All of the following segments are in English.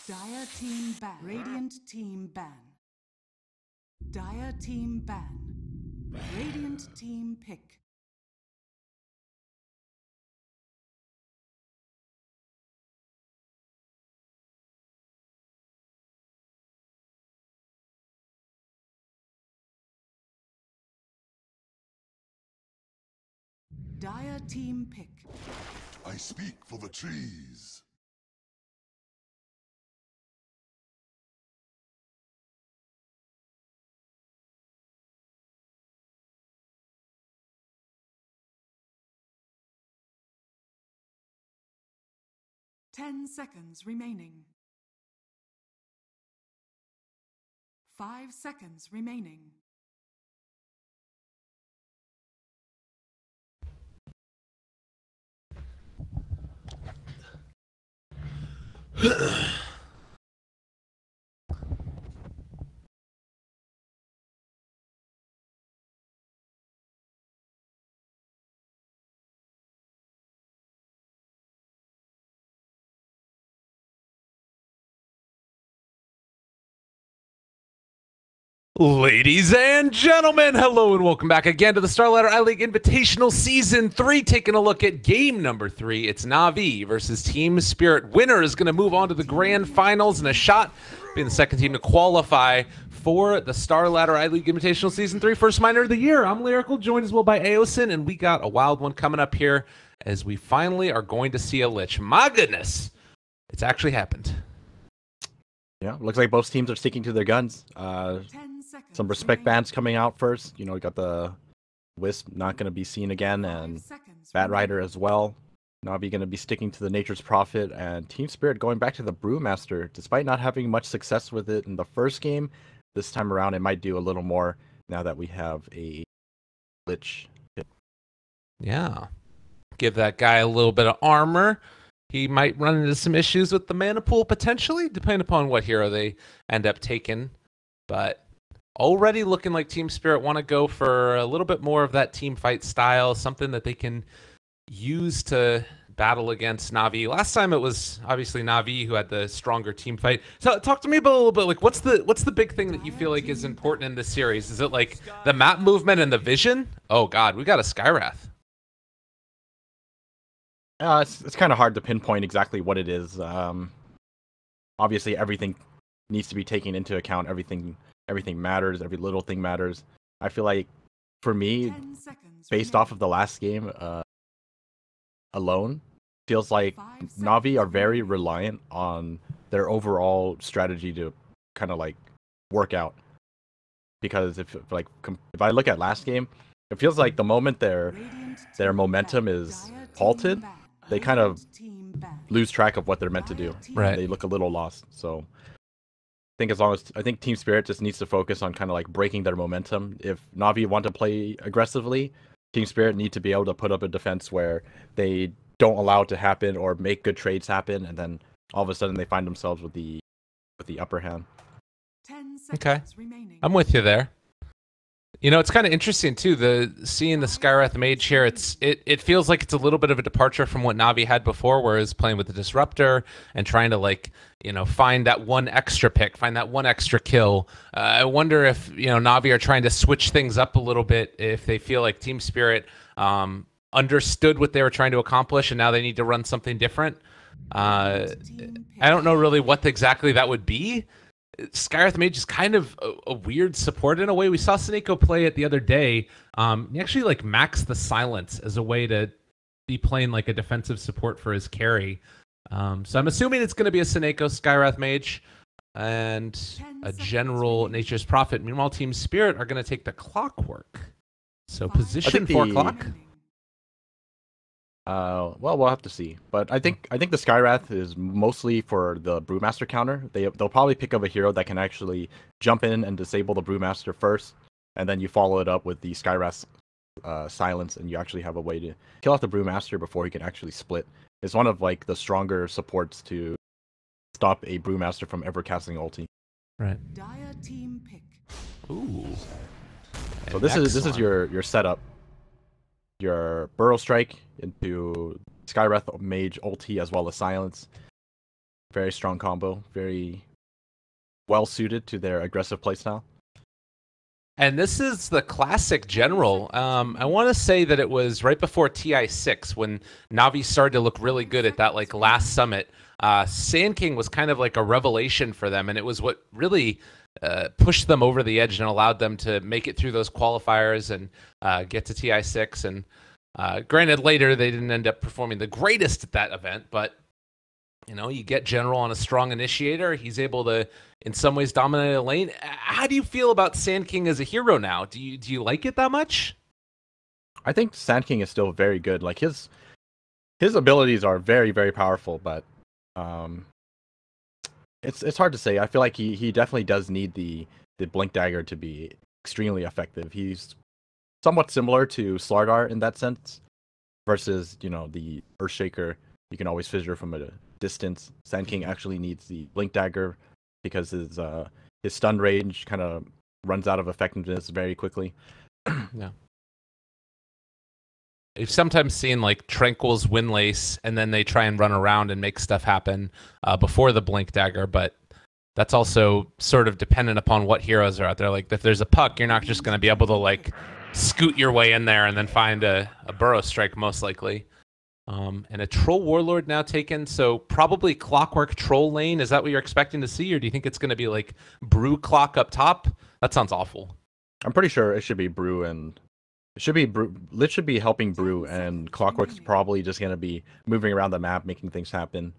Dire team ban. Radiant team ban. Dire team ban. Radiant team pick. Dire team pick. I speak for the trees. Ten seconds remaining. 5 seconds remaining. Ladies and gentlemen, hello and welcome back again to the Starladder I-League Invitational Season 3. Taking a look at game number 3. It's Na'Vi versus Team Spirit. Winner is going to move on to the grand finals and a shot being the second team to qualify for the Starladder I-League Invitational Season 3 First Miner of the Year. I'm Lyrical, joined as well by Aosin, and we got a wild one coming up here as we finally are going to see a Lich. My goodness, it's actually happened. Yeah, looks like both teams are sticking to their guns. Some respect bans coming out first. You know, we got the Wisp not going to be seen again, and Bat Rider as well. Na'Vi going to be sticking to the Nature's Prophet, and Team Spirit going back to the Brewmaster. Despite not having much success with it in the first game, this time around it might do a little more now that we have a Lich. Yeah. Give that guy a little bit of armor. He might run into some issues with the mana pool potentially, depending upon what hero they end up taking. But already looking like Team Spirit want to go for a little bit more of that team fight style, something that they can use to battle against Na'Vi. Last time it was obviously Na'Vi who had the stronger team fight. So talk to me about a little bit, like what's the big thing that you feel like is important in this series? Is it like the map movement and the vision? Oh god, we got a Skywrath. It's kind of hard to pinpoint exactly what it is. Obviously, everything needs to be taken into account. Everything matters. Every little thing matters. I feel like, for me, based off of the last game alone, feels like Na'Vi are very reliant on their overall strategy to kind of like work out. Because if I look at last game, it feels like the moment their momentum is halted, they kind of lose track of what they're meant to do. Right. They look a little lost. So I think Team Spirit just needs to focus on kind of like breaking their momentum. If Na'Vi want to play aggressively, Team Spirit need to be able to put up a defense where they don't allow it to happen or make good trades happen, and then all of a sudden they find themselves with the upper hand. Okay, I'm with you there. You know, it's kind of interesting too. Seeing the Skywrath Mage here, it feels like it's a little bit of a departure from what Na'Vi had before, where it's playing with the Disruptor and trying to find that one extra pick, find that one extra kill. I wonder if Na'Vi are trying to switch things up a little bit, if they feel like Team Spirit understood what they were trying to accomplish and now they need to run something different. I don't know really what exactly that would be. Skywrath Mage is kind of a weird support in a way. We saw Seneko play it the other day. He actually maxed the silence as a way to be playing like a defensive support for his carry. So I'm assuming it's going to be a Seneko Skywrath Mage and a general Nature's Prophet. Meanwhile, Team Spirit are going to take the Clockwork. So position 4 clock. Well, we'll have to see. But I think the Skywrath is mostly for the Brewmaster counter. They'll probably pick up a hero that can actually jump in and disable the Brewmaster first, and then you follow it up with the Skywrath silence, and you actually have a way to kill off the Brewmaster before he can actually split. It's one of the stronger supports to stop a Brewmaster from ever casting ulti. Right. Dire team pick. Ooh. So this is your setup. Your Burrow Strike into Skywrath Mage ulti as well as silence. Very strong combo. Very well suited to their aggressive playstyle. And this is the classic general. I want to say that it was right before TI6 when Navi started to look really good at that like last summit. Sand King was kind of like a revelation for them, and it was what really pushed them over the edge and allowed them to make it through those qualifiers and get to TI6. And granted, later they didn't end up performing the greatest at that event, but you know, you get General on a strong initiator. He's able to, in some ways, dominate a lane. How do you feel about Sand King as a hero now? Do you like it that much? I think Sand King is still very good. Like his abilities are very, very powerful, but it's hard to say. I feel like he definitely does need the Blink Dagger to be extremely effective. He's somewhat similar to Slardar in that sense, versus, you know, the Earthshaker. You can always fissure from a distance. Sand King actually needs the Blink Dagger because his stun range kind of runs out of effectiveness very quickly. Yeah. You've sometimes seen like Tranquil's Windlace, and then they try and run around and make stuff happen before the Blink Dagger, but that's also sort of dependent upon what heroes are out there. Like if there's a puck, you're not just going to be able to like scoot your way in there and then find a burrow strike most likely. And a Troll Warlord now taken, so probably Clockwork Troll lane. Is that what you're expecting to see, or do you think it's going to be like Brew Clock up top? That sounds awful. I'm pretty sure it should be Brew, and it should be Brew. Lit should be helping Brew, and Clockwork's probably just going to be moving around the map, making things happen.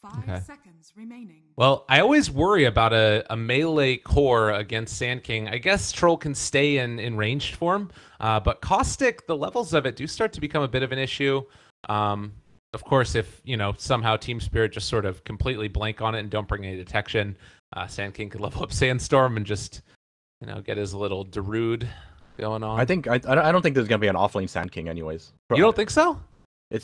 5 seconds remaining. Well, I always worry about a melee core against Sand King. I guess Troll can stay in ranged form, but Caustic, the levels of it do start to become a bit of an issue. Of course, if, you know, somehow Team Spirit just sort of completely blank on it and don't bring any detection, Sand King could level up Sandstorm and just, you know, get his little Darude going on. I don't think there's gonna be an offlane Sand King anyways. You don't think so?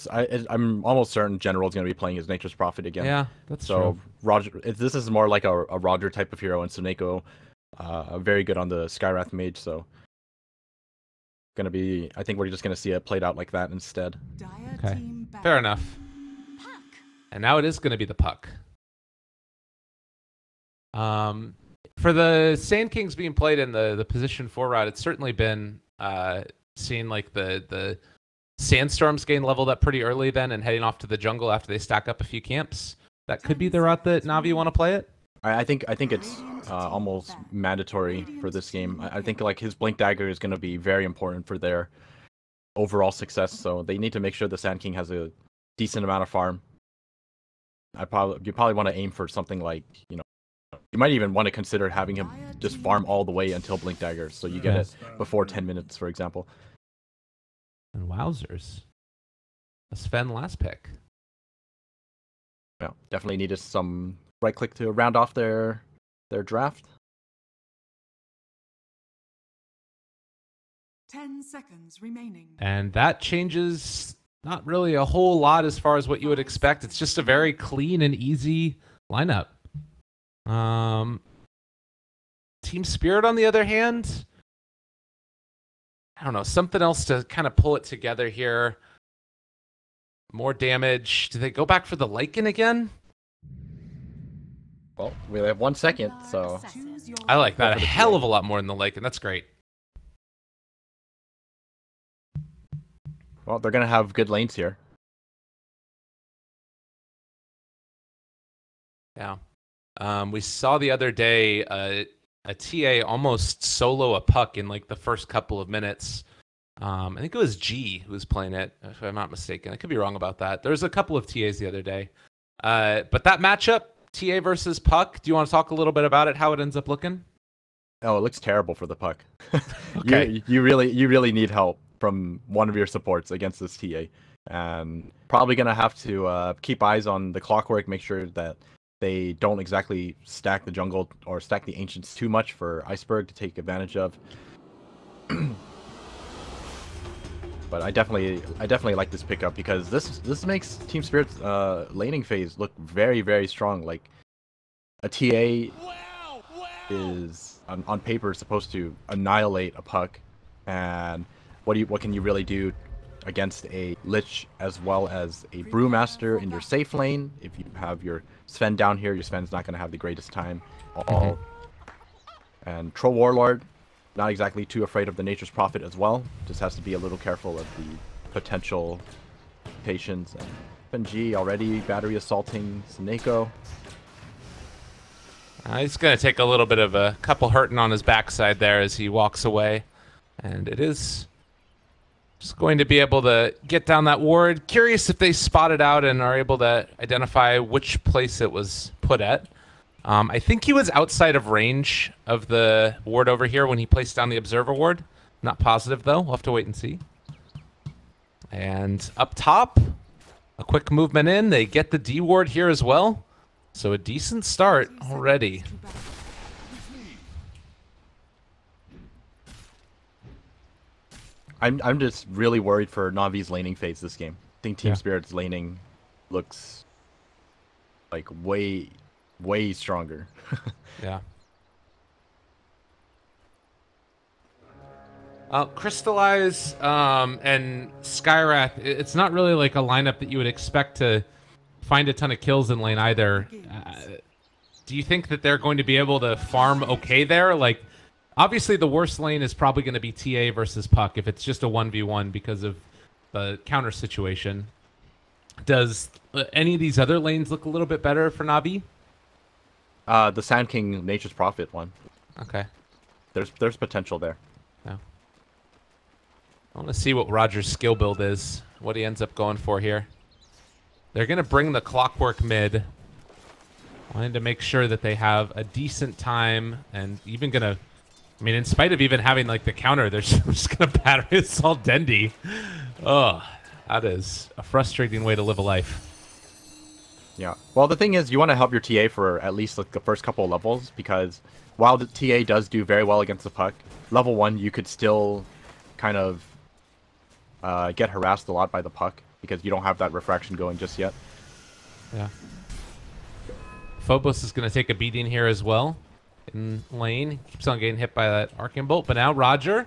I'm almost certain General's gonna be playing his Nature's Prophet again. Yeah, that's so true. Roger, this is more like a Roger type of hero, and Suneko, very good on the Skywrath Mage. So I think we're just gonna see it played out like that instead. Okay, fair enough. And now it is going to be the puck. For the Sand Kings being played in the position 4 route, it's certainly been seeing like the Sandstorms gain leveled up pretty early then and heading off to the jungle after they stack up a few camps. That could be the route that Navi want to play it. I think it's almost mandatory for this game. I think like his Blink Dagger is going to be very important for their overall success. So they need to make sure the Sand King has a decent amount of farm. You probably want to aim for something like, you know, you might even want to consider having him just farm all the way until Blink Dagger, so you get it before 10 minutes, for example. And wowzers, a Sven last pick. Yeah, definitely needed some right click to round off their draft. 10 seconds remaining. And that changes not really a whole lot as far as what you would expect. It's just a very clean and easy lineup. Team Spirit, on the other hand, I don't know, something else to kind of pull it together here. More damage. Do they go back for the Lycan again? Well, we have 1 second, so I like that a hell of a lot more than the Lycan. That's great. Well, they're gonna have good lanes here. Yeah. We saw the other day a TA almost solo a puck in like the first couple of minutes. I think it was G who was playing it, if I'm not mistaken. I could be wrong about that. There was a couple of TAs the other day. But that matchup, TA versus puck, do you want to talk a little bit about it, how it ends up looking? Oh, it looks terrible for the puck. Okay. you really need help from one of your supports against this TA. And probably going to have to keep eyes on the Clockwork, make sure that they don't exactly stack the jungle or stack the Ancients too much for Iceberg to take advantage of. But I definitely like this pickup because this makes Team Spirit's laning phase look very, very strong. Like a TA is on paper supposed to annihilate a puck, and what can you really do against a Lich as well as a Brewmaster in your safe lane. If you have your Sven down here, your Sven's not going to have the greatest time. And Troll Warlord, not exactly too afraid of the Nature's Prophet as well. Just has to be a little careful of the potential patients. And FNG already battery assaulting Seneko. He's going to take a little bit of a couple hurting on his backside there as he walks away. And it is just going to be able to get down that ward. Curious if they spot it out and are able to identify which place it was put at. I think he was outside of range of the ward over here when he placed down the observer ward. Not positive, though. We'll have to wait and see. And up top, a quick movement in. They get the D ward here as well. So a decent start already. I'm just really worried for Navi's laning phase this game. I think Team Spirit's laning looks like way stronger. Yeah. Crystallize and Skywrath, it's not really like a lineup that you would expect to find a ton of kills in lane either. Do you think that they're going to be able to farm okay there? Like, obviously the worst lane is probably going to be TA versus Puck if it's just a 1v1 because of the counter situation. Does any of these other lanes look a little bit better for Navi? The Sand King Nature's Prophet one. Okay. There's potential there. Yeah. I want to see what Roger's skill build is, what he ends up going for here. They're going to bring the Clockwork mid. Wanting to make sure that they have a decent time and even going to, I mean, in spite of even having like the counter, they're just going to battery assault Dendi. Oh, that is a frustrating way to live a life. Yeah. Well, the thing is, you want to help your TA for at least like the first couple of levels, because while the TA does do very well against the Puck, level 1 you could still kind of get harassed a lot by the Puck because you don't have that refraction going just yet. Yeah. Phobos is going to take a beating here as well in lane. Keeps on getting hit by that Arcane Bolt, but now Roger,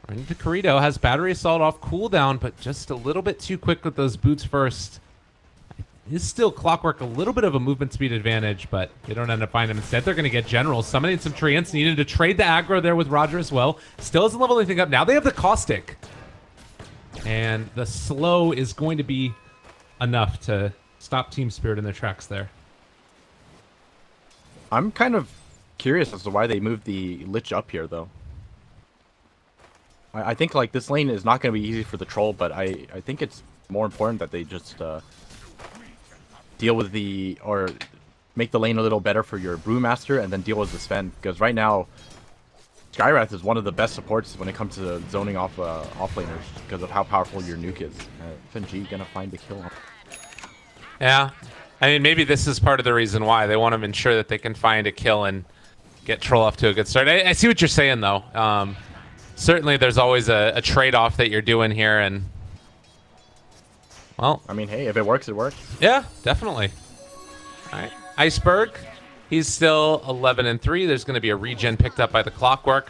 running to Corrido, has battery assault off cooldown, but just a little bit too quick with those boots first. Is still Clockwork a little bit of a movement speed advantage, but they don't end up finding him. Instead, they're going to get General. Summoning some Treants, needed to trade the aggro there with Roger as well. Still doesn't level anything up. Now they have the Caustic. And the slow is going to be enough to stop Team Spirit in their tracks there. I'm kind of curious as to why they moved the Lich up here, though. I think like this lane is not going to be easy for the Troll, but I think it's more important that they just deal with the, or make the lane a little better for your Brewmaster and then deal with the Sven, because right now Skywrath is one of the best supports when it comes to zoning off offlaners because of how powerful your nuke is. FNG gonna find the kill. Yeah, I mean, maybe this is part of the reason why they want to ensure that they can find a kill and get Troll off to a good start. I see what you're saying, though. Certainly there's always a trade-off that you're doing here, and well, I mean, hey, if it works, it works. Yeah, definitely. All right, Iceberg, he's still 11-3. There's going to be a regen picked up by the Clockwork.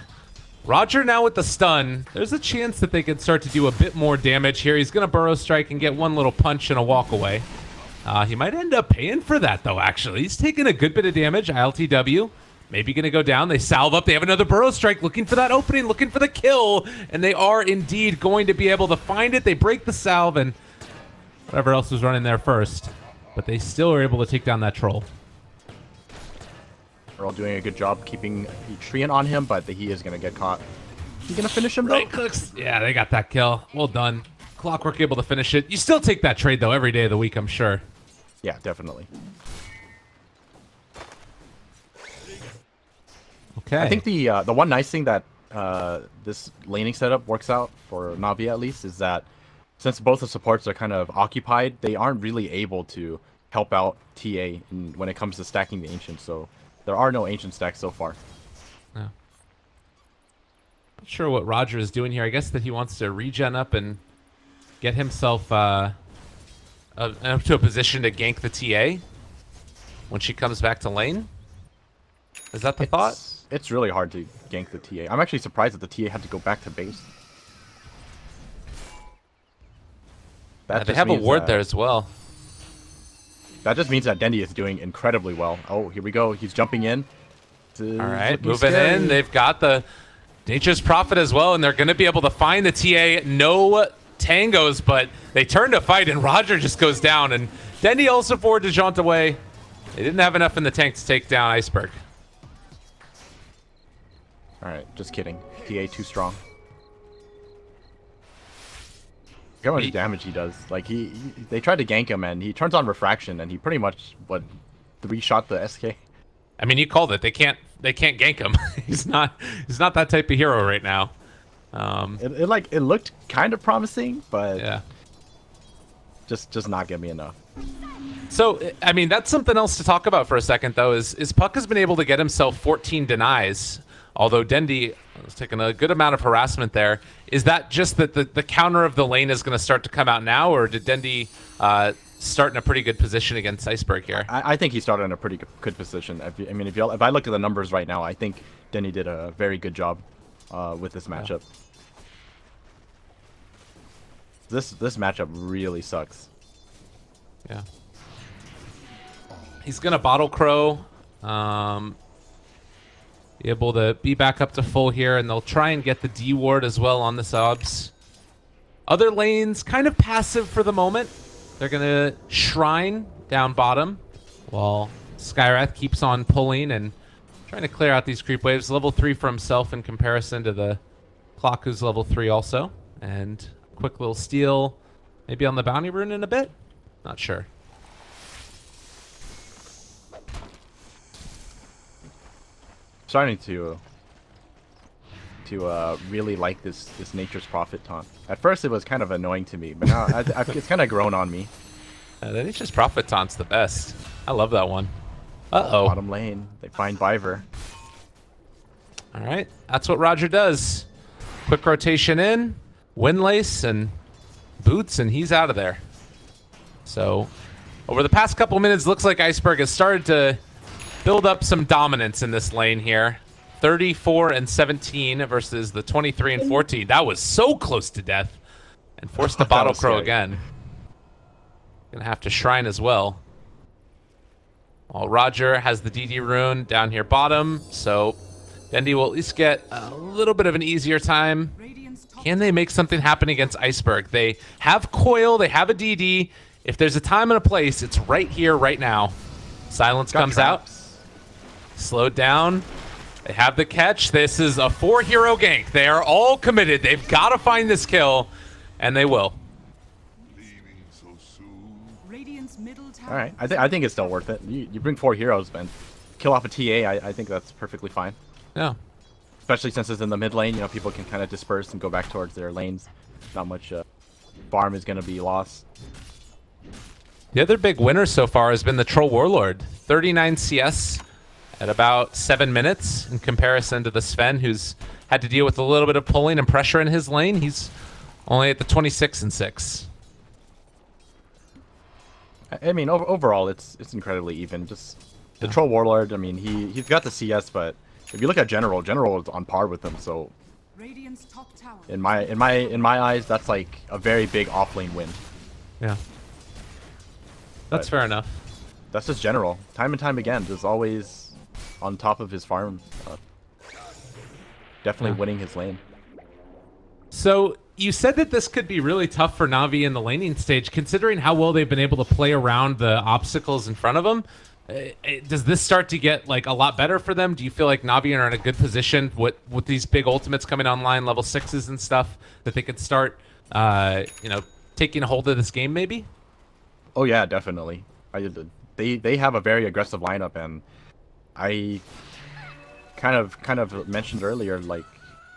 Roger now with the stun. There's a chance that they could start to do a bit more damage here. He's going to burrow strike and get one little punch and a walk away. He might end up paying for that, though, actually. He's taking a good bit of damage. ILTW maybe going to go down. They salve up. They have another burrow strike looking for that opening, looking for the kill, and they are indeed going to be able to find it. They break the salve, and whatever else was running there first. But they still are able to take down that Troll. They're all doing a good job keeping Treant on him, but he is going to get caught. He's going to finish him, though? Right clicks. Yeah, they got that kill. Well done. Clockwork able to finish it. You still take that trade, though, every day of the week, I'm sure. Yeah, definitely. Okay. I think the one nice thing that this laning setup works out for Navi, at least, is that since both the supports are kind of occupied, they aren't really able to help out TA when it comes to stacking the Ancients, so there are no Ancient stacks so far. Yeah. Not sure what Roger is doing here. I guess that he wants to regen up and get himself up to a position to gank the TA when she comes back to lane. Is that the thought? It's really hard to gank the TA. I'm actually surprised that the TA had to go back to base. They have a ward there as well. That just means that Dendi is doing incredibly well. Oh, here we go. He's jumping in. All right, moving in. They've got the Nature's Prophet as well, and they're going to be able to find the TA. No tangos, but they turn to fight, and Roger just goes down. And Dendi also forward to jaunt away. They didn't have enough in the tank to take down Iceberg. All right, just kidding. TA too strong. Look how much damage he does. Like they tried to gank him, and he turns on refraction, and he pretty much three-shot the SK. I mean, you called it. They can't gank him. he's not that type of hero right now. It looked kind of promising, but yeah, just not giving me enough. So I mean, that's something else to talk about for a second, though. Is Puck has been able to get himself 14 denies. Although Dendi was taking a good amount of harassment there. Is that just that the counter of the lane is going to start to come out now, or did Dendi start in a pretty good position against Iceberg here? I think he started in a pretty good position. If I look at the numbers right now, I think Dendi did a very good job with this matchup. Yeah. This matchup really sucks. Yeah. He's going to Bottle Crow. Be able to be back up to full here, and they'll try and get the D ward as well on the subs. Other lanes kind of passive for the moment. They're gonna Shrine down bottom while Skywrath keeps on pulling and trying to clear out these creep waves. Level 3 for himself in comparison to the Clock, who's level 3 also. And quick little steal maybe on the bounty rune in a bit. Not sure. Starting to really like this Nature's Prophet taunt. At first it was kind of annoying to me, but now it's kind of grown on me. The Nature's Prophet taunt's the best. I love that one. Uh-oh. Bottom lane. They find Viver. All right. That's what Roger does. Quick rotation in, Windlace, and Boots, and he's out of there. So over the past couple minutes, looks like Iceberg has started to build up some dominance in this lane here. 34 and 17 versus the 23 and 14. That was so close to death. And forced the Bottle Crow again. Gonna have to Shrine as well. While Roger has the DD rune down here bottom, so Dendi will at least get a little bit of an easier time. Can they make something happen against Iceberg? They have Coil, they have a DD. If there's a time and a place, it's right here, right now. Silence comes out. Slowed down. They have the catch. This is a 4-hero gank. They are all committed. They've got to find this kill, and they will. All right, I think it's still worth it. You bring 4 heroes, man. Kill off a TA. I think that's perfectly fine. Yeah. Especially since it's in the mid lane, you know, people can kind of disperse and go back towards their lanes. Not much farm is going to be lost. The other big winner so far has been the Troll Warlord. 39 CS at about 7 minutes in comparison to the Sven, who's had to deal with a little bit of pulling and pressure in his lane. He's only at the 26 and 6. I mean, overall, it's incredibly even. Just the Troll Warlord. I mean, he's got the CS, but if you look at General is on par with him. So, in my eyes, that's like a very big offlane win. Yeah, that's fair enough. That's just General. Time and time again, just always on top of his farm. Definitely winning his lane. So you said that this could be really tough for Na'Vi in the laning stage, considering how well they've been able to play around the obstacles in front of them. Does this start to get like a lot better for them? Do you feel like Na'Vi are in a good position with these big ultimates coming online, level 6s and stuff, that they could start, you know, taking a hold of this game maybe? Oh yeah, definitely. They have a very aggressive lineup, and I kind of mentioned earlier, like,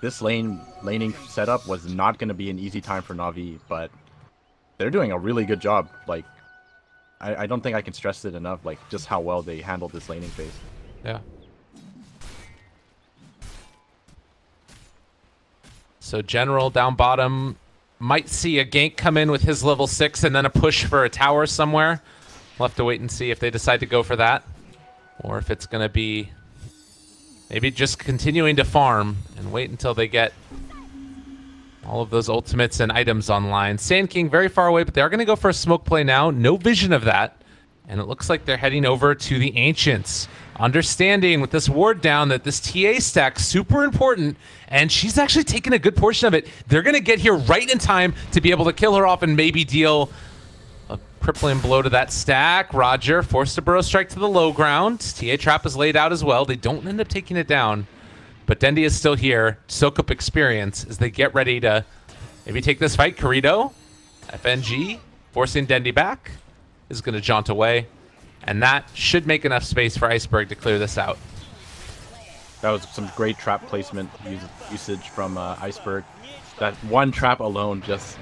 this laning setup was not going to be an easy time for Na'Vi, but they're doing a really good job. Like, I don't think I can stress it enough, like, just how well they handled this laning phase. Yeah. So General down bottom might see a gank come in with his level 6 and then a push for a tower somewhere. We'll have to wait and see if they decide to go for that, or if it's going to be maybe just continuing to farm and wait until they get All of those ultimates and items online. Sand King very far away, but they are going to go for a smoke play now. No vision of that. And it looks like they're heading over to the Ancients. Understanding with this ward down that this TA stack super important, and she's actually taking a good portion of it. They're going to get here right in time to be able to kill her off and maybe deal a crippling blow to that stack. Roger forced a burrow strike to the low ground. TA trap is laid out as well. They don't end up taking it down. But Dendi is still here, soak up experience as they get ready to maybe take this fight. Corrido, FNG, forcing Dendi back, is going to jaunt away. And that should make enough space for Iceberg to clear this out. That was some great trap placement usage from Iceberg. That one trap alone just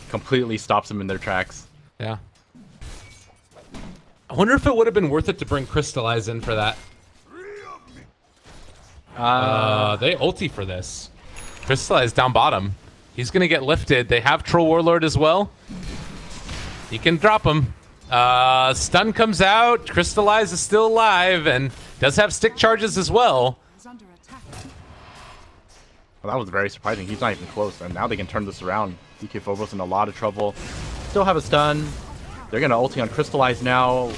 completely stops them in their tracks. Yeah. I wonder if it would have been worth it to bring Crystallize in for that. They ulti for this. Crystallize down bottom. He's going to get lifted. They have Troll Warlord as well. He can drop him. Stun comes out. Crystallize is still alive and does have stick charges as well. Well, that was very surprising. He's not even close. And now they can turn this around. DK Phobos in a lot of trouble. Still have a stun. They're going to ulti on Crystallize now.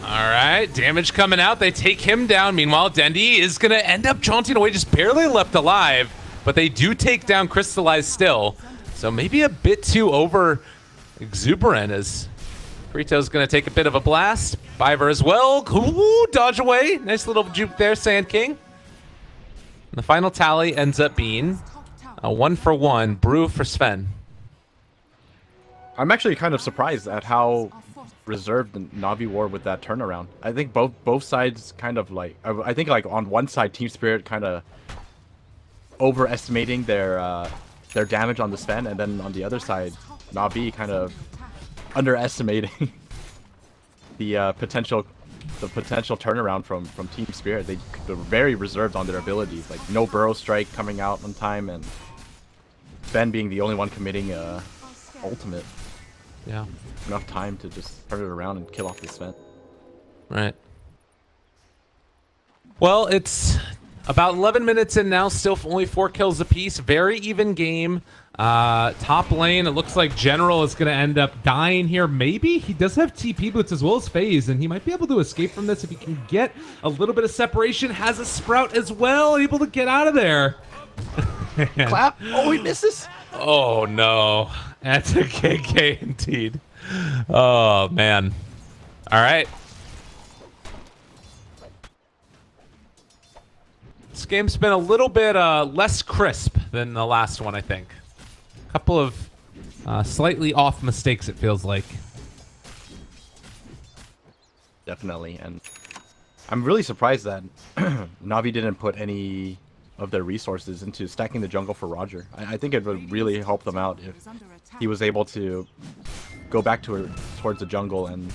All right, damage coming out. They take him down. Meanwhile, Dendi is going to end up jaunting away, just barely left alive. But they do take down Crystallize still. So maybe a bit too over exuberant as Kurito's going to take a bit of a blast. Biver as well. Ooh, dodge away. Nice little juke there, Sand King. And the final tally ends up being a 1-for-1 brew for Sven. I'm actually kind of surprised at how reserved the Na'Vi were with that turnaround. I think both sides kind of like, I think like on one side Team Spirit kind of overestimating their damage on the Sven, and then on the other side Na'Vi kind of underestimating the potential turnaround from Team Spirit. They're very reserved on their abilities, like no burrow strike coming out on time, and Sven being the only one committing ultimate. Yeah. Enough time to just turn it around and kill off the Sven. Right. Well, it's about 11 minutes in now, still only 4 kills apiece. Very even game. Top lane, it looks like General is going to end up dying here. Maybe he does have TP boots as well as phase, and he might be able to escape from this if he can get a little bit of separation. Has a sprout as well, able to get out of there. Clap. Oh, he misses. Oh no, that's a KK indeed. Oh man. All right. This game's been a little bit less crisp than the last one, I think. A couple of slightly off mistakes, it feels like. Definitely, and I'm really surprised that Na'Vi didn't put any of their resources into stacking the jungle for Roger. I think it would really help them out if he was able to go back towards the jungle and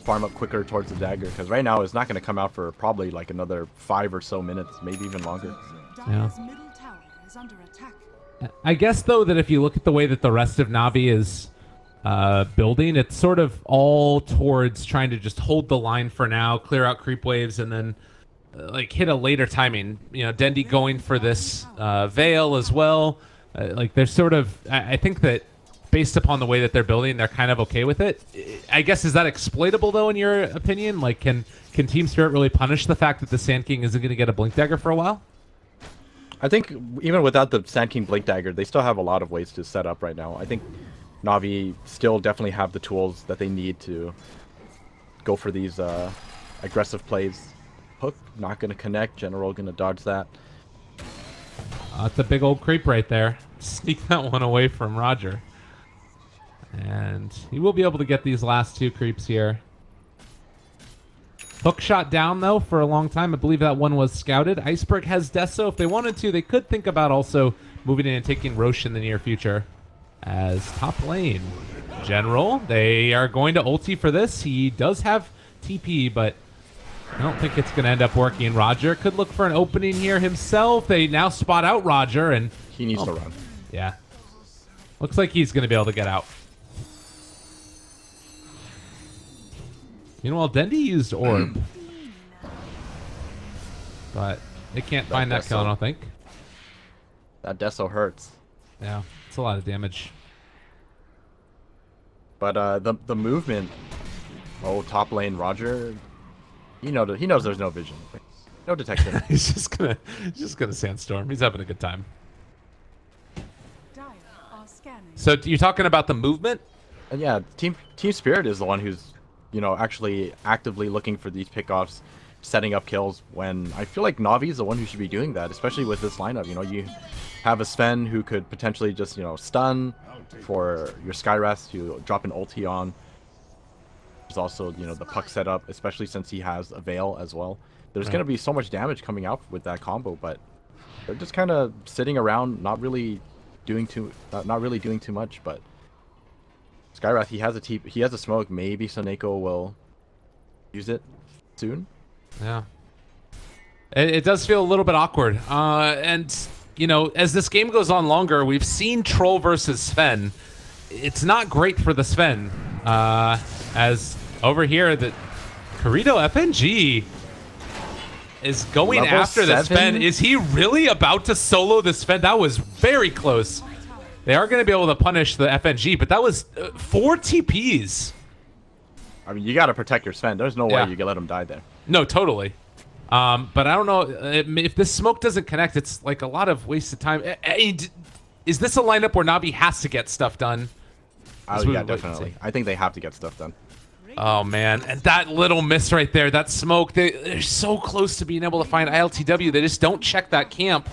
farm up quicker towards the dagger, because right now it's not going to come out for probably like another 5 or so minutes, maybe even longer. Yeah. I guess though that if you look at the way that the rest of Na'Vi is building, it's sort of all towards trying to just hold the line for now, clear out creep waves, and then like hit a later timing. You know, Dendi going for this Veil as well. Like they're sort of, I think that based upon the way that they're building, they're kind of okay with it. I guess, is that exploitable though in your opinion? Like can Team Spirit really punish the fact that the Sand King isn't going to get a Blink Dagger for a while? I think even without the Sand King Blink Dagger, they still have a lot of ways to set up right now. I think Na'Vi still definitely have the tools that they need to go for these aggressive plays. Hook not going to connect. General going to dodge that. That's a big old creep right there. Sneak that one away from Roger. And he will be able to get these last 2 creeps here. Hook shot down, though, for a long time. I believe that one was scouted. Iceberg has Deso. If they wanted to, they could think about also moving in and taking Roche in the near future. As top lane, General, they are going to ulti for this. He does have TP, but I don't think it's going to end up working. Roger could look for an opening here himself. They now spot out Roger, and he needs to run. Yeah. Looks like he's going to be able to get out. Meanwhile, Dendi used Orb. But they can't find that kill, I don't think. That Deso hurts. Yeah, it's a lot of damage. But the movement. Oh, top lane Roger. He knows there's no vision, no detection. He's just gonna sandstorm. He's having a good time. So you're talking about the movement? And yeah, Team Spirit is the one who's, actually actively looking for these pickoffs, setting up kills. When I feel like Navi is the one who should be doing that, especially with this lineup. You have a Sven who could potentially just stun for your Skywrath to drop an ulti on. There's also the puck setup, especially since he has a Veil as well. There's going to be so much damage coming out with that combo, but they're just kind of sitting around, not really doing too much. But Skywrath, he has a smoke. Maybe Soneko will use it soon. Yeah, it does feel a little bit awkward. And as this game goes on longer, we've seen Troll versus Sven. It's not great for the Sven. As over here, the Corrido FNG is going Level after the 7? Sven. Is he really about to solo the Sven? That was very close. They are going to be able to punish the FNG, but that was 4 TPs. I mean, you got to protect your Sven. There's no way you can let him die there. No, totally. But I don't know if this smoke doesn't connect. It's like a lot of wasted time. Is this a lineup where Navi has to get stuff done? Oh yeah, definitely. I think they have to get stuff done. Oh man, and that little miss right there, that smoke, they're so close to being able to find ILTW. They just don't check that camp.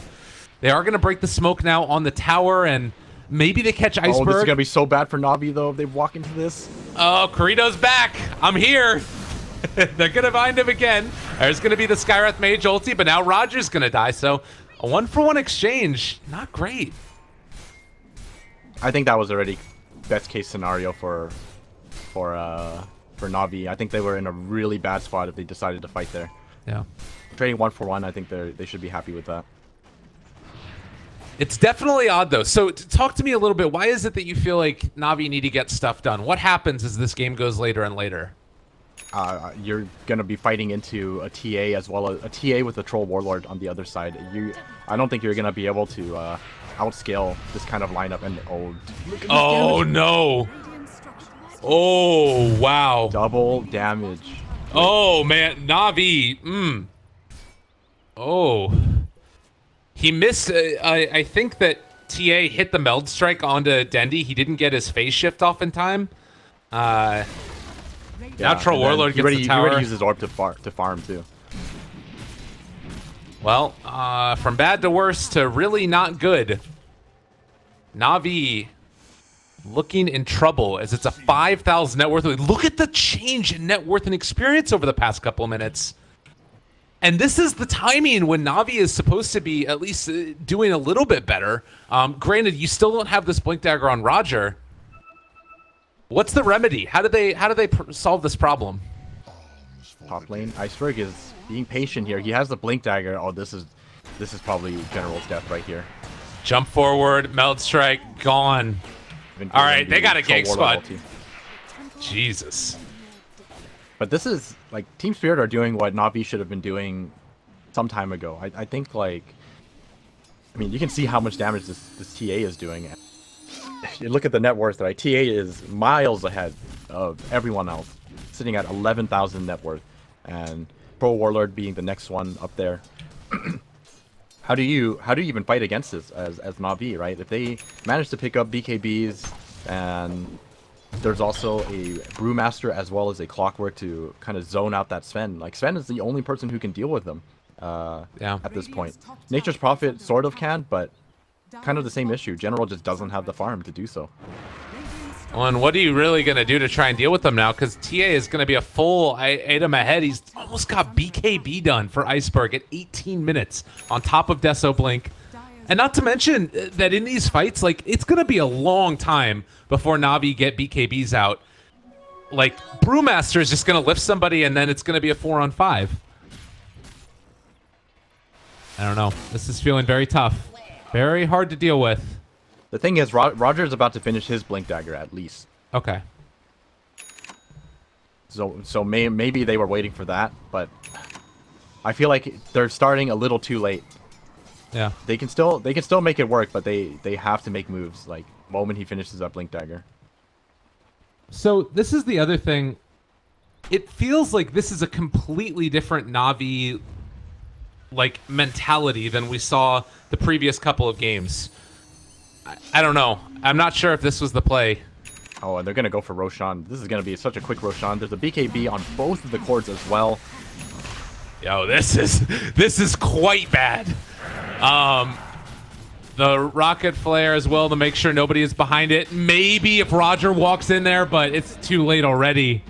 They are going to break the smoke now on the tower, and maybe they catch Iceberg. Oh, this is going to be so bad for Navi, though, if they walk into this. Oh, Corrido's back. I'm here. They're going to find him again. There's going to be the Skywrath Mage ulti, but now Roger's going to die, so a 1-for-1 exchange. Not great. I think that was already best case scenario for Navi. I think they were in a really bad spot if they decided to fight there. Yeah. Trading 1-for-1, I think they should be happy with that. It's definitely odd, though. So talk to me a little bit. Why is it that you feel like Navi need to get stuff done? What happens as this game goes later and later? You're going to be fighting into a TA as well as a TA with a Troll Warlord on the other side. I don't think you're going to be able to outscale this kind of lineup. And oh no! Oh wow! Double damage. Oh man, Navi. Oh, he missed. I think that TA hit the meld strike onto Dendi. He didn't get his phase shift off in time. Now Troll Warlord gets the tower. He already uses orb to farm too. Well, from bad to worse to really not good. Navi looking in trouble as it's a 5,000 net worth. Look at the change in net worth and experience over the past couple of minutes. And this is the timing when Navi is supposed to be at least doing a little bit better. Granted, you still don't have this Blink Dagger on Roger. What's the remedy? How do they solve this problem? Top lane, Iceberg is being patient here. He has the Blink Dagger. Oh, this is probably General's death right here. Jump forward, meld strike, gone. All right, they got a gank spot. Jesus. But this is like Team Spirit are doing what Navi should have been doing some time ago. I think like, I mean, you can see how much damage this TA is doing. You look at the net worth, right? TA is miles ahead of everyone else, sitting at 11,000 net worth, and Pro Warlord being the next one up there. How do you even fight against this as Navi, right? If they manage to pick up BKBs, and there's also a Brewmaster as well as a Clockwork to kind of zone out that Sven. Like Sven is the only person who can deal with them at this point. Nature's Prophet sort of can, but kind of the same issue. General just doesn't have the farm to do so. Well, and what are you really going to do to try and deal with them now? Because TA is going to be a full item ahead. He's almost got BKB done for Iceberg at 18 minutes on top of Deso Blink. And not to mention that in these fights, like, it's going to be a long time before Navi get BKBs out. Like, Brewmaster is just going to lift somebody and then it's going to be a 4-on-5. I don't know. This is feeling very tough. Very hard to deal with. The thing is, Roger's about to finish his Blink Dagger at least. Okay. So maybe they were waiting for that, but I feel like they're starting a little too late. Yeah. They can still make it work, but they have to make moves like moment he finishes up Blink Dagger. So this is the other thing. It feels like this is a completely different Na'Vi like mentality than we saw the previous couple of games. I don't know. I'm not sure if this was the play. Oh, and they're gonna go for Roshan. This is gonna be such a quick Roshan. There's a BKB on both of the cords as well. Yo, this is quite bad. The rocket flare as well to make sure nobody is behind it. Maybe if Roger walks in there, but it's too late already.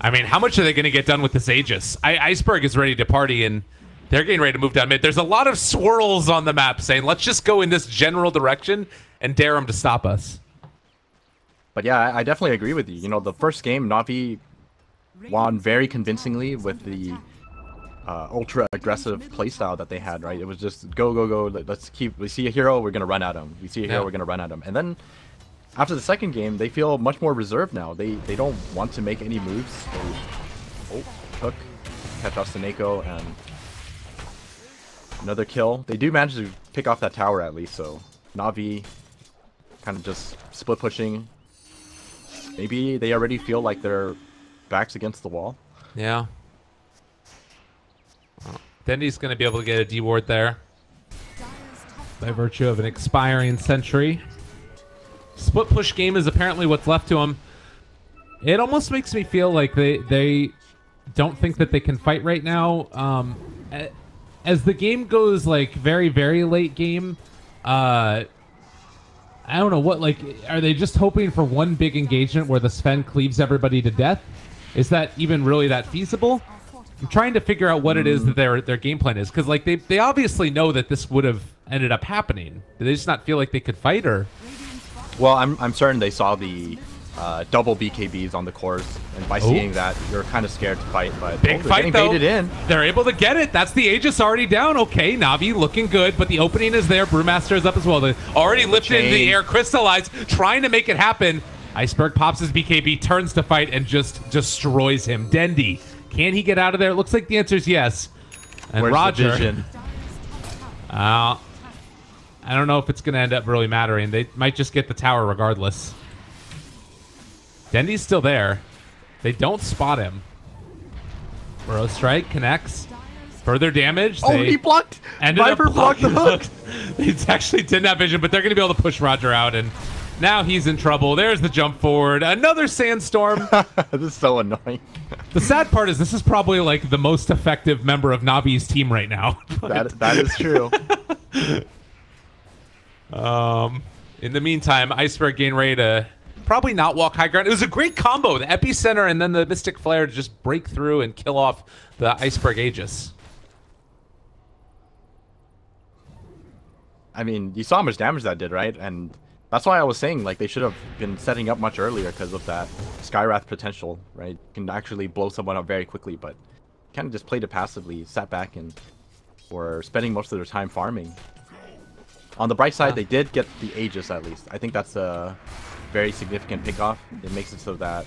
I mean, how much are they going to get done with this Aegis? Iceberg is ready to party, and they're getting ready to move down mid. There's a lot of swirls on the map saying, let's just go in this general direction and dare them to stop us. But yeah, I definitely agree with you. You know, the first game, Na'Vi won very convincingly with the ultra aggressive playstyle that they had, right? It was just go, go, go. We see a hero, we're gonna run at him. We see a hero, we're gonna run at him. And then after the second game, they feel much more reserved now. They don't want to make any moves. Hook, catch off Seneko, and another kill. They do manage to pick off that tower at least. So Na'Vi kind of just split pushing. Maybe they already feel like their backs against the wall. Yeah. Dendy's going to be able to get a D ward there by virtue of an expiring sentry. Split push game is apparently what's left to him. It almost makes me feel like they don't think that they can fight right now. As the game goes like very, very late game, I don't know what, like, are they just hoping for one big engagement where the Sven cleaves everybody to death? Is that even really that feasible? I'm trying to figure out what it is that their game plan is, because like they obviously know that this would have ended up happening. Did they just not feel like they could fight, or? Well, I'm certain they saw the double BKBs on the cores, and by seeing that, you're kind of scared to fight. But big fight though. Baited in. They're able to get it. That's the Aegis already down. Okay, Na'Vi looking good, but the opening is there. Brewmaster is up as well. They already lifted into the air, crystallized, trying to make it happen. Iceberg pops his BKB, turns to fight, and just destroys him. Dendy. Can he get out of there? It looks like the answer is yes. And where's Roger. The vision? I don't know if it's going to end up really mattering. They might just get the tower regardless. Dendy's still there. They don't spot him. Burrow strike connects. Further damage. Oh, he blocked. Viper blocked the hook. He actually didn't have vision, but they're going to be able to push Roger out, and now he's in trouble. There's the jump forward. Another sandstorm. This is so annoying. The sad part is this is probably like the most effective member of Navi's team right now. that is true. In the meantime, Iceberg getting ready to probably not walk high ground. It was a great combo. The Epicenter and then the Mystic Flare to just break through and kill off the Iceberg Aegis. I mean, you saw how much damage that did, right? And that's why I was saying, like, they should have been setting up much earlier because of that Skywrath potential, right? Can actually blow someone up very quickly, but kind of just played it passively, sat back, and were spending most of their time farming. On the bright side, they did get the Aegis at least. I think that's a very significant pickoff. It makes it so that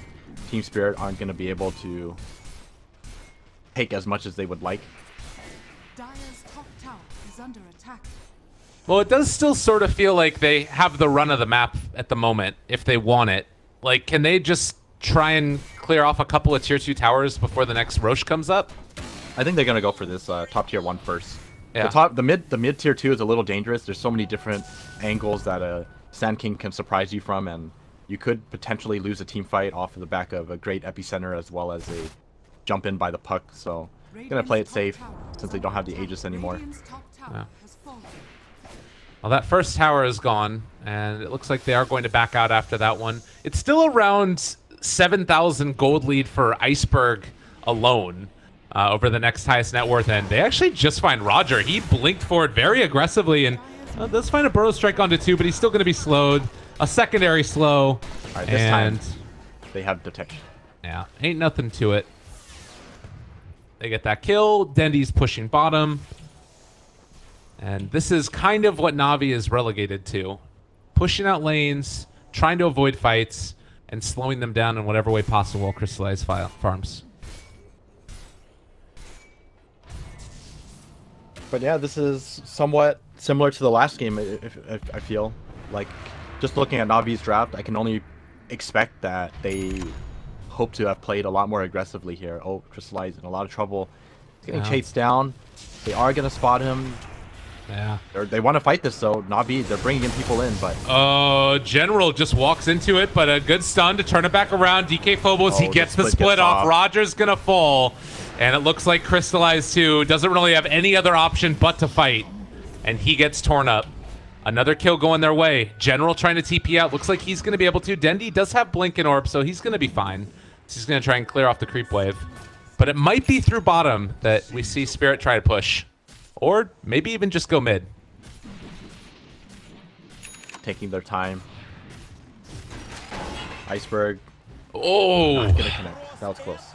Team Spirit aren't going to be able to take as much as they would like. Dire's top tower is under attack. Well, it does still sort of feel like they have the run of the map at the moment, if they want it. Like, can they just try and clear off a couple of tier 2 towers before the next Roche comes up? I think they're gonna go for this top tier 1 first. Yeah. The mid tier 2 is a little dangerous. There's so many different angles that a Sand King can surprise you from, and you could potentially lose a team fight off of the back of a great Epicenter as well as a jump in by the puck. So I'm gonna play it safe since they don't have the Aegis anymore. Yeah. Well, that first tower is gone, and it looks like they are going to back out after that one. It's still around 7,000 gold lead for Iceberg alone over the next highest net worth, and they actually just find Roger. He blinked forward very aggressively, and does find a Burrow strike onto 2, but he's still going to be slowed. A secondary slow. All right, this time they have detection. Yeah, ain't nothing to it. They get that kill. Dendy's pushing bottom. And this is kind of what Na'Vi is relegated to. Pushing out lanes, trying to avoid fights, and slowing them down in whatever way possible. Crystallized farms. But yeah, this is somewhat similar to the last game, if I feel. Like, just looking at Navi's draft, I can only expect that they hope to have played a lot more aggressively here. Oh, Crystallize in a lot of trouble. He's getting chased down. They are going to spot him. Yeah. They want to fight this, though. Navi, they're bringing in people in, but... Oh, General just walks into it, but a good stun to turn it back around. DK Phobos, he gets the split off. Roger's going to fall. And it looks like Crystallize, too, doesn't really have any other option but to fight. And he gets torn up. Another kill going their way. General trying to TP out. Looks like he's going to be able to. Dendy does have Blink and Orb, so he's going to be fine. He's going to try and clear off the creep wave. But it might be through bottom that we see Spirit try to push. Or maybe even just go mid. Taking their time. Iceberg. Oh! Not gonna connect. That was close.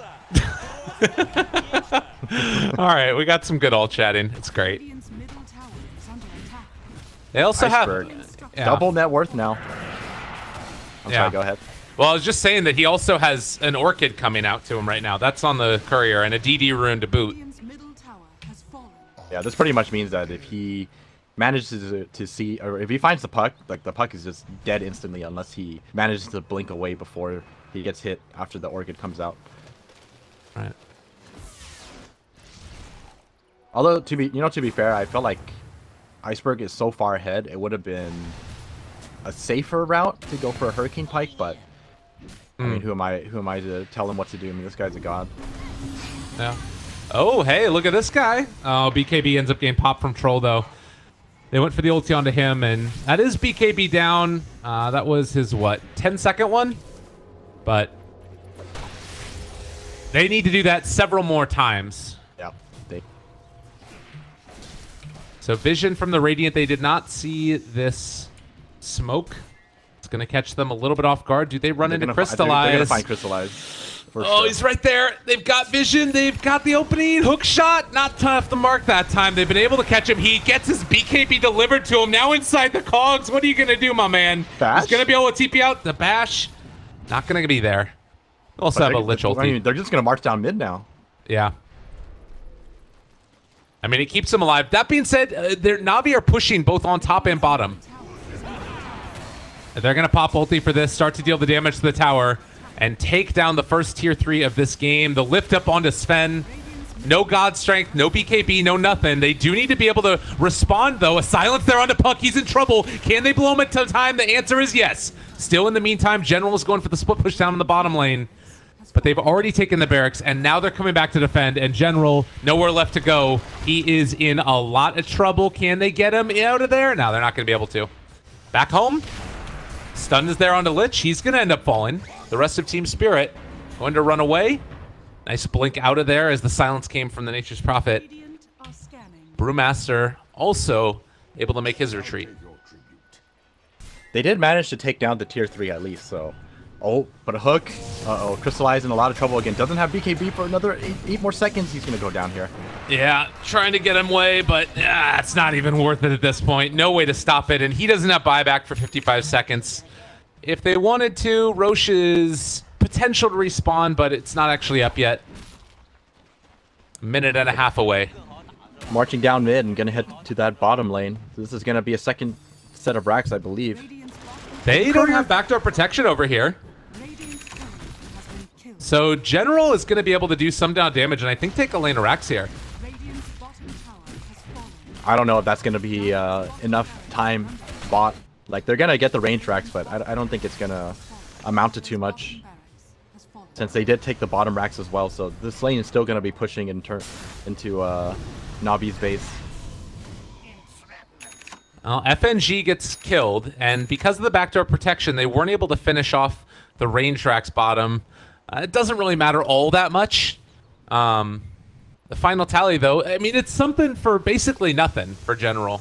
All right, we got some good all chatting. It's great. They also Iceberg. have double net worth now. I'm sorry, go ahead. Well, I was just saying that he also has an Orchid coming out to him right now. That's on the courier, and a DD rune to boot. Yeah, this pretty much means that if he manages to see, or if he finds the puck, like the puck is just dead instantly unless he manages to blink away before he gets hit after the Orchid comes out. Right. Although to be fair, I felt like Iceberg is so far ahead, it would have been a safer route to go for a Hurricane Pike, but I mean, who am I to tell him what to do? I mean, this guy's a god. Yeah. Oh, hey, look at this guy. Oh, BKB ends up getting popped from Troll, though. They went for the ulti onto him, and that is BKB down. That was his, what, 10-second one? But they need to do that several more times. Yeah. So vision from the Radiant. They did not see this smoke. It's going to catch them a little bit off guard. Do they run into Crystallize? They're going to find Crystallize. Oh, he's right there. They've got vision. They've got the opening. Hook shot. Not tough to mark that time. They've been able to catch him. He gets his BKB delivered to him. Now inside the cogs. What are you going to do, my man? Bash? He's going to be able to TP out. The bash. Not going to be there. Also have a Lich ulti. I mean, they're just going to march down mid now. Yeah. I mean, it keeps them alive. That being said, Na'Vi are pushing both on top and bottom. They're going to pop ulti for this, start to deal the damage to the tower, and take down the first tier 3 of this game. The lift up onto Sven. No God Strength, no BKB, no nothing. They do need to be able to respond, though. A silence there onto Puck. He's in trouble. Can they blow him at time? The answer is yes. Still in the meantime, General is going for the split push down in the bottom lane. But they've already taken the barracks, and now they're coming back to defend, and General, nowhere left to go. He is in a lot of trouble. Can they get him out of there? No, they're not going to be able to. Back home. Stun is there onto Lich. He's going to end up falling. The rest of Team Spirit going to run away. Nice blink out of there as the silence came from the Nature's Prophet. Brewmaster also able to make his retreat. They did manage to take down the tier 3 at least, so... Oh, but a hook. Uh-oh, Crystallize in a lot of trouble again. Doesn't have BKB for another 8 more seconds. He's going to go down here. Yeah, trying to get him away, but it's not even worth it at this point. No way to stop it, and he doesn't have buyback for 55 seconds. If they wanted to, Roche's potential to respawn, but it's not actually up yet. A minute and a half away. Marching down mid and going to head to that bottom lane. This is going to be a second set of racks, I believe. They don't have backdoor protection over here. So General is going to be able to do some down damage, and I think take a lane of racks here. I don't know if that's going to be enough time bought. Like, they're going to get the range racks, but I don't think it's going to amount to too much. Since they did take the bottom racks as well, so this lane is still going to be pushing into Navi's base. Well, FNG gets killed, and because of the backdoor protection, they weren't able to finish off the range racks bottom. It doesn't really matter all that much. The final tally, though, I mean, it's something for basically nothing for General.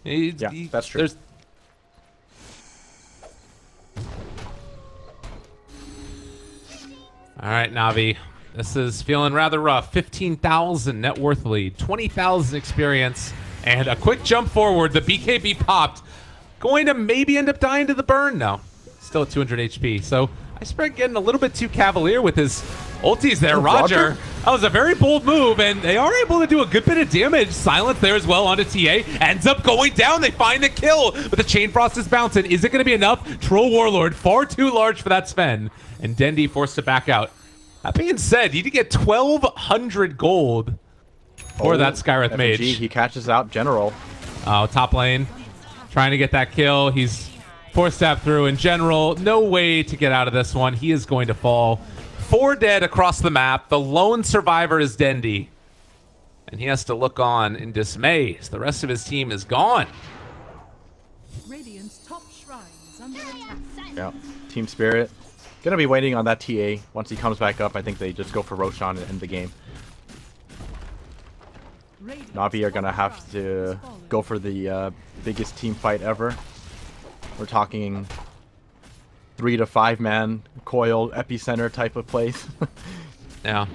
Yeah, that's true. All right, Na'Vi. This is feeling rather rough. 15,000 net worth lead, 20,000 experience, and a quick jump forward. The BKB popped. Going to maybe end up dying to the burn? No. Still at 200 HP. So Iceberg getting a little bit too cavalier with his ultis there. Roger. That was a very bold move, and they are able to do a good bit of damage. Silence there as well onto TA. Ends up going down. They find the kill, but the Chain Frost is bouncing. Is it going to be enough? Troll Warlord, far too large for that Sven. And Dendi forced to back out. That being said, you need to get 1,200 gold for that Skywrath Mage. He catches out General. Oh, top lane. Trying to get that kill. He's 4-step through in General. No way to get out of this one. He is going to fall. 4 dead across the map. The lone survivor is Dendi. And he has to look on in dismay as the rest of his team is gone. Radiant's top shrine is under attack. Yeah, Team Spirit. Gonna be waiting on that TA. Once he comes back up, I think they just go for Roshan and end the game. Na'Vi are gonna have to go for the biggest team fight ever. We're talking 3 to 5 man coil epicenter type of place. Yeah.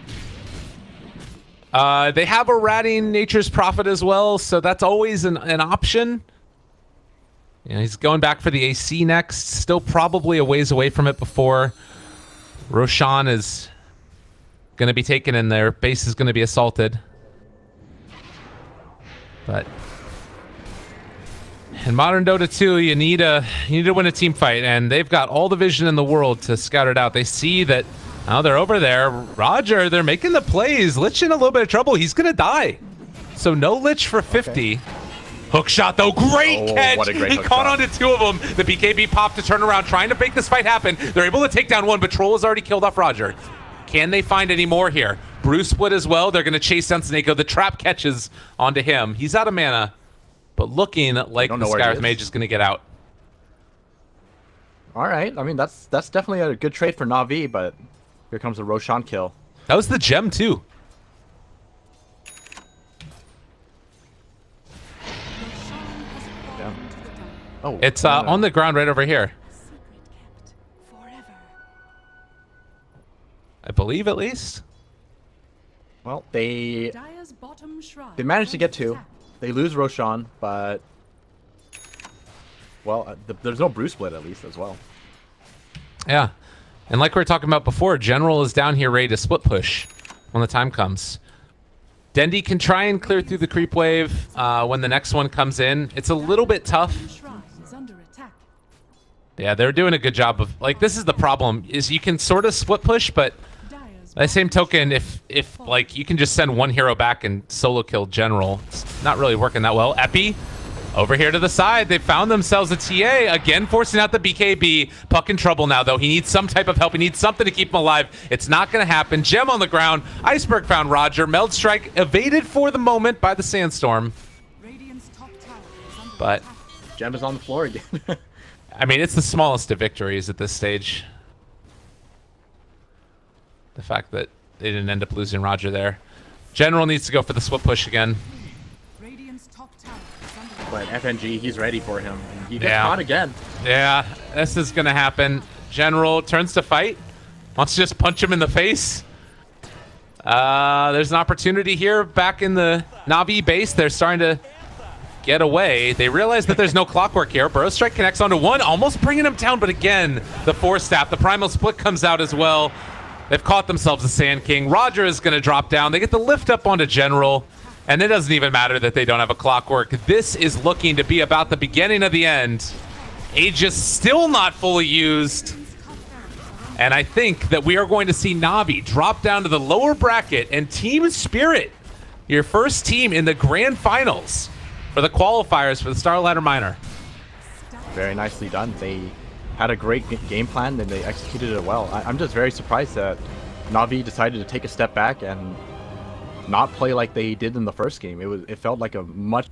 They have a ratting Nature's Prophet as well, so that's always an option. Yeah, he's going back for the AC next. Still probably a ways away from it before Roshan is going to be taken in there. Base is going to be assaulted. But in modern Dota 2, you need to win a team fight, and they've got all the vision in the world to scout it out. They see that they're over there. Roger, they're making the plays. Lich in a little bit of trouble. He's going to die. So no Lich for 50. Okay. Hook shot, though. Great catch. What a great he caught onto 2 of them. The BKB popped to turn around, trying to make this fight happen. They're able to take down 1, but Troll has already killed off Roger. Can they find any more here? Bruce split as well. They're going to chase down Snako. The trap catches onto him. He's out of mana, but looking like the Skywrath Mage is going to get out. All right. I mean, that's definitely a good trade for Na'Vi, but here comes a Roshan kill. That was the gem, too. Yeah. Oh, it's on the ground right over here. I believe, at least. Well, they managed to get 2. They lose Roshan, but well, there's no Bruce split at least as well. Yeah, and like we were talking about before, General is down here ready to split push when the time comes. Dendi can try and clear through the creep wave when the next one comes in. It's a little bit tough. Yeah, they're doing a good job of, like, this is the problem, is you can sort of split push, but by the same token, if like you can just send 1 hero back and solo kill General, it's not really working that well. Epi over here to the side. They found themselves a TA, again forcing out the BKB. Puck in trouble now, though. He needs some type of help. He needs something to keep him alive. It's not going to happen. Gem on the ground. Iceberg found Roger. Meld Strike evaded for the moment by the Sandstorm. But Gem is on the floor again. I mean, it's the smallest of victories at this stage. The fact that they didn't end up losing Roger there. General needs to go for the split push again. But FNG, he's ready for him. He gets caught again. Yeah, this is going to happen. General turns to fight. Wants to just punch him in the face. There's an opportunity here back in the Na'Vi base. They're starting to get away. They realize that there's no clockwork here. Burrow Strike connects onto 1, almost bringing him down, but again, the 4-stap. The Primal Split comes out as well. They've caught themselves a Sand King. Roger is going to drop down. They get the lift up onto General, and it doesn't even matter that they don't have a clockwork. This is looking to be about the beginning of the end. Aegis still not fully used. And I think that we are going to see Na'Vi drop down to the lower bracket, and Team Spirit, your first team in the grand finals for the qualifiers for the Star Ladder Minor. Very nicely done. They had a great game plan and they executed it well. I'm just very surprised that Na'Vi decided to take a step back and not play like they did in the first game. It felt like a much